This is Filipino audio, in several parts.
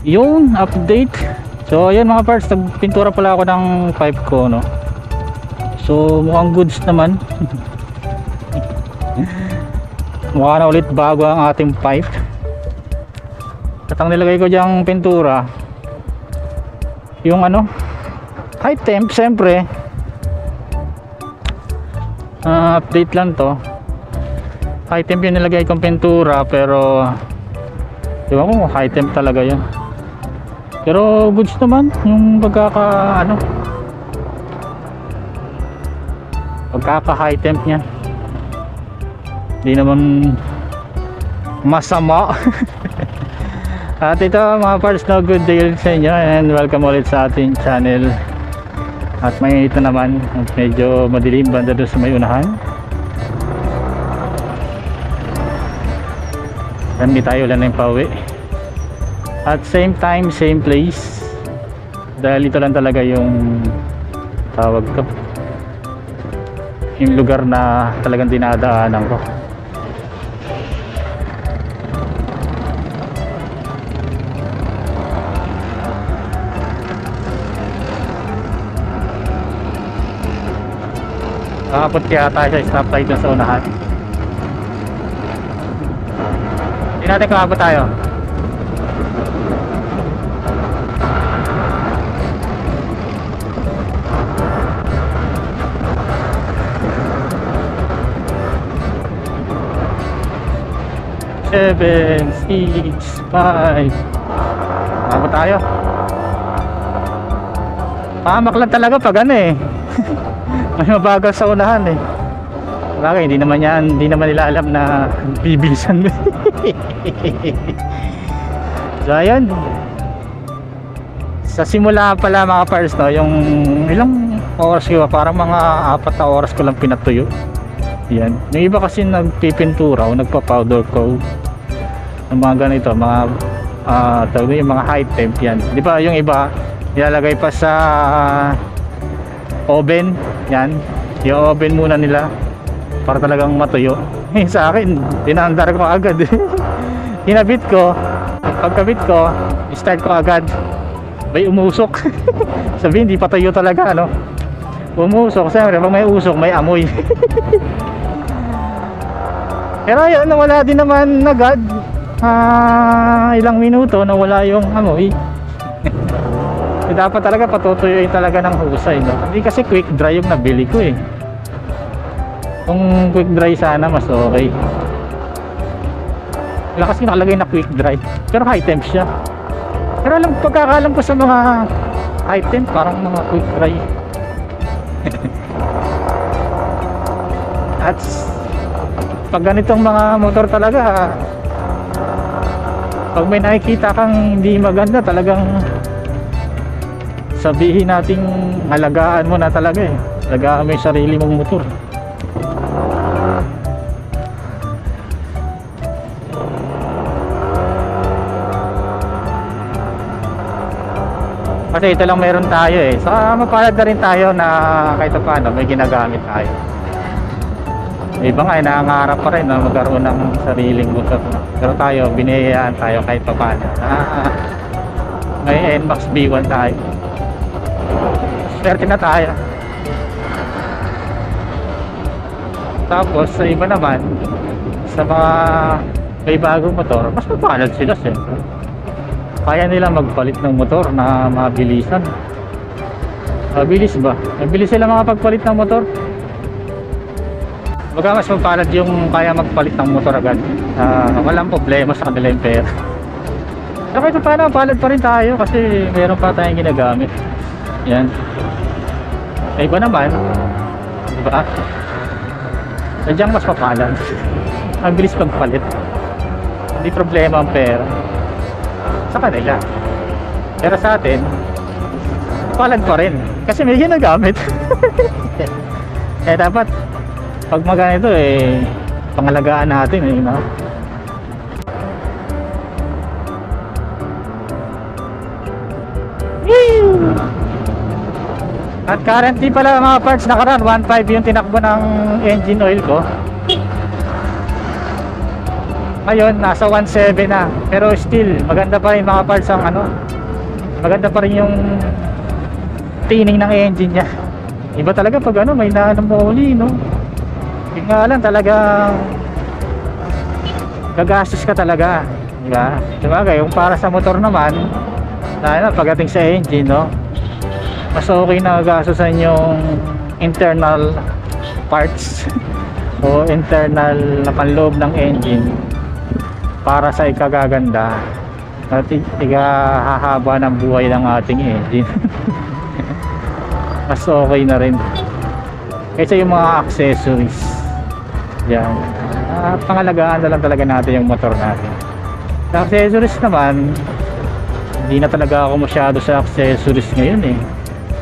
Yun, update. So ayun mga parts, nagpintura pala ako ng pipe ko, no. So mukhang goods naman. Mukha na ulit bago ang ating pipe. At ang nilagay ko diyang pintura, yung ano, high temp. Siyempre update lang to. High temp yung nilagay kong pintura, pero di ba kung high temp talaga yun. Pero goods naman yung pagkaka high temp niya. Hindi naman masama. At ito mga parts, no, good day sa inyo and welcome ulit sa ating channel. At may ito naman, medyo madilim banda doon sa may unahan. Hindi tayo ulan na yung pauwi. At same time, same place. Dahil ito lang talaga yung tawag ko, yung lugar na talagang dinadaanan ko. Kakapot kaya tayo sa stoplight dun sa unahan. Hindi natin kakapot tayo. Seven, 6, 5. Kakapot tayo. Pahamak lang talaga pag ano eh. May mabagal sa unahan eh. Bagay, hindi naman nila alam na bibilisan mo. So ayun, sa simula pala mga pars, no, yung ilang oras ko, parang mga 4 na oras ko lang pinatuyo. Yan, yung iba kasi nagpipintura o nagpa-powder coat ng mga ganito, mga tawag yung mga high temp yan. Di ba yung iba nilalagay pa sa oven. Yan, yung oven muna nila para talagang matuyo. Sa akin, tinandar ko agad. Hinabit ko, pagkabit ko, start ko agad, may umusok. Sabihin, hindi pa tuyo talaga, ano. Umusok, siyempre pag may usok, may amoy. Pero yun, nawala din naman agad. Ilang minuto, nawala yung amoy. Dapat talaga patutuyuin talaga ng husay, no? Hindi kasi quick dry yung nabili ko eh. Kung quick dry sana mas okay. Wala kasi nakalagay na quick dry, pero high temp siya. Pero alam, pagkakalam ko sa mga high temp, parang mga quick dry. At pag ganitong mga motor talaga, pag may nakikita kang hindi maganda, talagang sabihin nating alagaan mo na talaga eh. Alagaan mo yung sarili mong motor. Kasi ito lang meron tayo eh. Saka mapalad na rin tayo na kahit paano may ginagamit tayo. Iba nga eh, nangangarap pa rin na magkaroon ng sariling motor. Pero tayo, binayaan tayo kahit paano. May NMAX B1 tayo. Swerte na tayo. Tapos sa iba naman, sa mga may bagong motor, mas mapalad sila siyempre. Kaya nila magpalit ng motor na mabilisan. Mabilis ba? Mabilis sila makapagpalit ng motor. Baga mas mapalad yung kaya magpalit ng motor agad. Walang problema sa kanila yung pera. Pero kahit paano, palad pa rin tayo kasi meron pa tayong ginagamit. Yan. Iba naman, diba? Sadyang mas mapalad. Ang bilis pagpalit. Hindi problema ang pera sa kanila. Pero sa atin, palad pa rin kasi may ginagamit. Dapat pag maganito eh, pangalagaan natin eh, no? At currently pala mga parts, nakaraan 1.5 yung tinakbo ng engine oil ko. Ngayon nasa 1.7 na, pero still maganda pa rin mga parts ang ano, maganda pa rin yung tining ng engine niya. Iba talaga pag ano may nanomoli, no? Yung nga lang talagang gagastos ka talaga, di ba? Sabagay, yung para sa motor naman, dahil pagdating sa engine, no, mas okay na gastusan yung internal parts o internal na panloob ng engine para sa ikagaganda at ikahahaba ng buhay ng ating engine. Mas okay na rin kaysa yung mga accessories. Yan, pangalagaan na lang talaga natin yung motor natin. Sa accessories naman, hindi na talaga ako masyado sa accessories ngayon eh.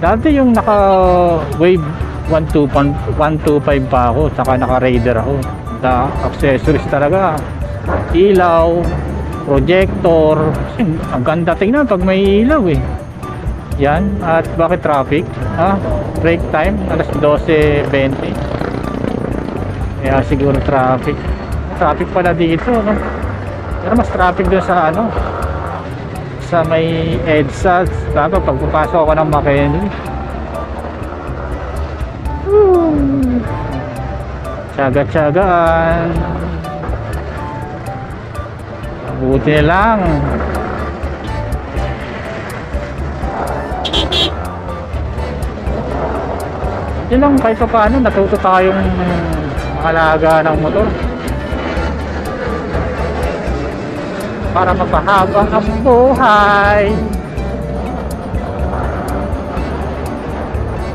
Dati yung naka Wave 125 pa ako, saka naka Raider ako. Sa accessories talaga, ilaw, projector, ang ganda tingnan pag may ilaw eh. Yan, at bakit traffic? Break time, alas 12:20. Kaya siguro traffic pala dito, no? Pero mas traffic doon sa ano, sa may EDSA. Dapat pagpapasok ako ng McKinley, tsaga-tsagaan. Buti na lang yun lang, kahit pa paano natuto tayong makalaga ng motor para mapahaba ang buhay.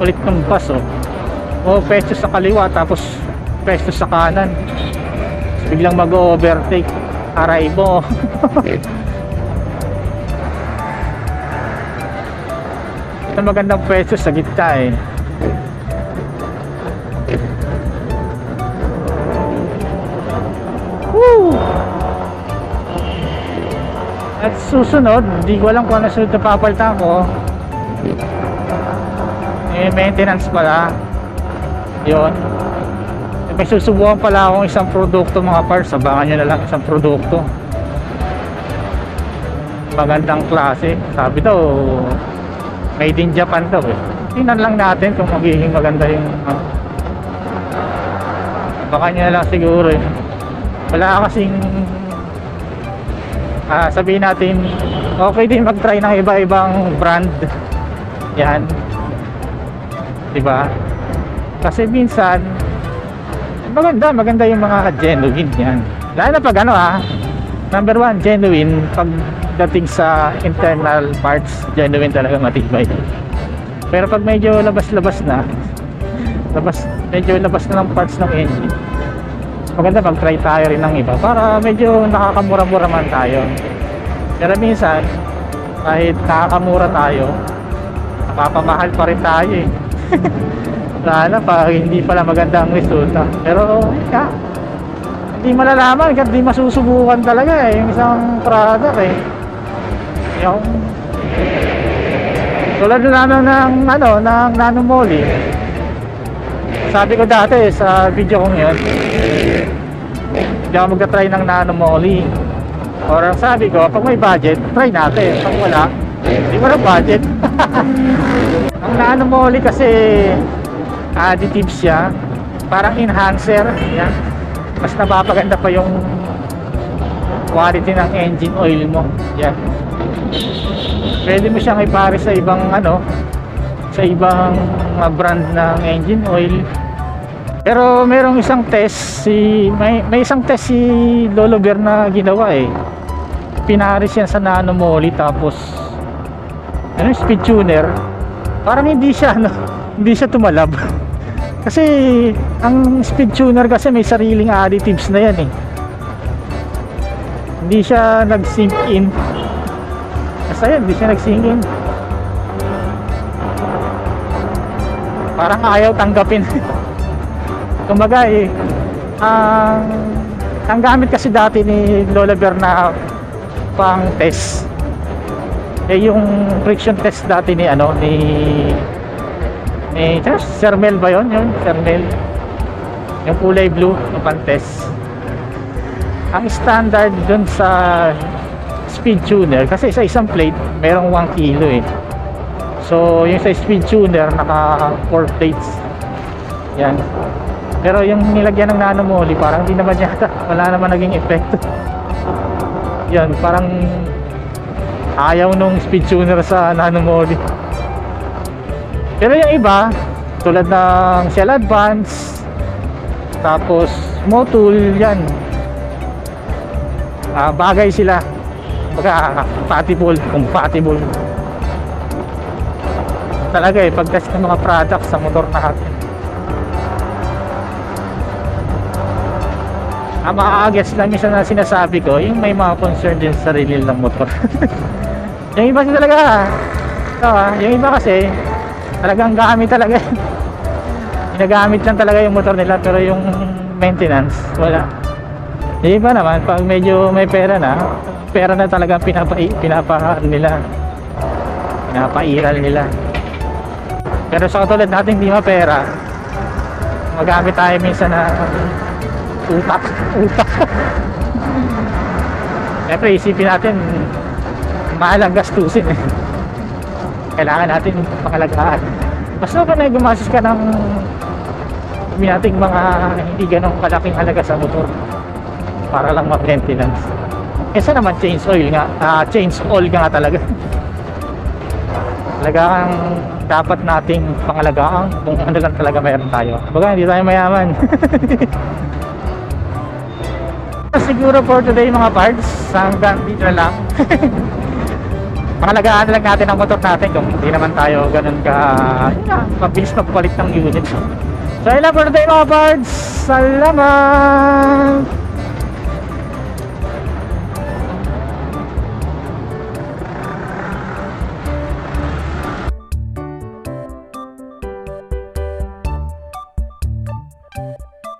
Ulit ng bus, oh, pesto sa kaliwa tapos pesto sa kanan, biglang mag-overtake, aray mo. Ito magandang pesto sa gitna eh. Woo! At susunod, hindi ko alam kung ano sunod na papalitan ko. Maintenance pala yun. May susubukan pala akong isang produkto mga parts. Abangan nyo na lang isang produkto, magandang klase. Sabi daw made in Japan daw eh. Tingnan lang natin kung magiging maganda yung baka nyo na lang siguro eh. Wala kasing sabihin natin okay din mag-try ng iba-ibang brand. Yan, diba? Kasi minsan maganda yung mga genuine yan. Lalo na pag ano number one, genuine. Pagdating sa internal parts, genuine talaga, matibay. Pero pag medyo labas na ng parts ng engine, maganda mag-try tayo rin ng iba para medyo nakakamura-mura man tayo. Pero minsan kahit nakakamura tayo, napapamahal pa rin tayo eh. Lalo pa hindi pala maganda ang resulta. Pero hindi malalaman kasi hindi masusubukan talaga eh yung isang product eh. Yung tulad na naman ng nanomoli. Sabi ko dati sa video kong yun, hindi ako magta-try ng nanomoli. Or sabi ko, pag may budget, try natin. Pag wala, hindi mo na budget. Ang nanomoli kasi additives siya, parang enhancer. Yan. Mas napapaganda pa yung quality ng engine oil mo. Yan. Pwede mo siyang ipare sa ibang sa ibang brand ng engine oil. Pero merong isang test may isang test si Lolo Bear na ginawa eh. Pinaris yan sa nanomoli tapos speed tuner. Parang hindi siya tumalab. Kasi ang speed tuner kasi may sariling additives na yan eh. Hindi siya nag-sink in. Basta yan, hindi siya nag-sink in. Parang ayaw tanggapin. Kumbaga eh, ang gamit kasi dati ni Lola Bear na pang test eh yung friction test dati ni Sermel ba yun? Yung Sermel, yung kulay blue, yung pang test. ang standard dun sa speed tuner, kasi sa isang plate merong 1 kilo eh. So yung sa speed tuner naka 4 plates yan, pero yung nilagyan ng nano moly parang hindi naman yata, wala naman naging epekto. Yan, parang ayaw nung speed tuner sa nano moly. Pero yung iba tulad ng Shell Advance, tapos Motul, yan bagay sila, compatible talaga eh pag-test ng mga products sa motor natin. Ang makakagets lang minsan na sinasabi ko, yung may mga concern din sa sarili ng motor. Yung iba kasi talaga yung iba kasi talagang gamit talaga ginagamit lang talaga yung motor nila, pero yung maintenance wala. Yung iba naman pag medyo may pera na talaga pinapairal nila. Pero sa katulad natin hindi mapera, magamit tayo minsan na utak. Siyempre isipin natin mahal ang gastusin eh. Kailangan natin pangalagaan. Mas na na gumastos ka ng nating mga hindi ganong kalaking halaga sa motor para lang ma-maintenance. Kesa naman change oil nga talaga. Talagang dapat nating pangalagaan kung ano lang talaga mayroon tayo. Baga hindi tayo mayaman. Siguro for today mga parts, hanggang dito na lang. Pangalagaan lang natin ang motor natin kung hindi naman tayo ganun mabilis magpalit ng unit. So ayun lang for today mga parts. Salamat!